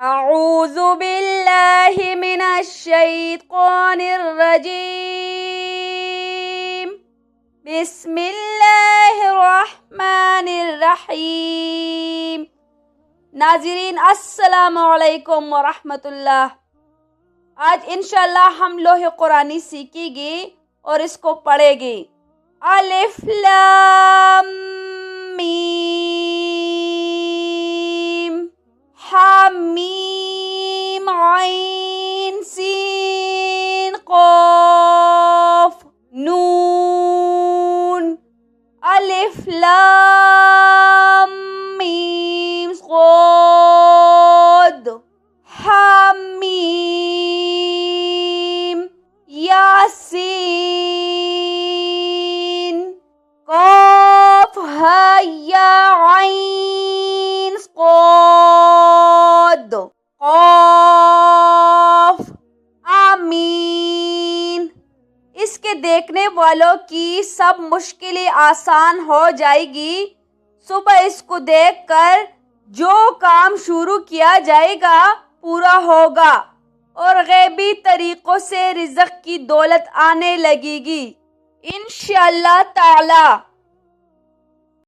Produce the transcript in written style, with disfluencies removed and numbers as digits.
اعوذ باللہ من الشیطان الرجیم بسم اللہ الرحمن الرحیم۔ ناظرین السلام علیکم ورحمۃ اللہ۔ آج انشاءاللہ ہم لوح قرآنی سیکھیں گے اور اس کو پڑھیں گے۔ الف لام میم، حامیم عین سین قاف نون۔ الف لام میم صاد، حامیم یاسین قاف ہا یا عین صاد قاف آمین۔ اس کے دیکھنے والوں کی سب مشکلیں آسان ہو جائے گی۔ صبح اس کو دیکھ کر جو کام شروع کیا جائے گا پورا ہوگا اور غیبی طریقوں سے رزق کی دولت آنے لگے گی انشاءاللہ تعالی۔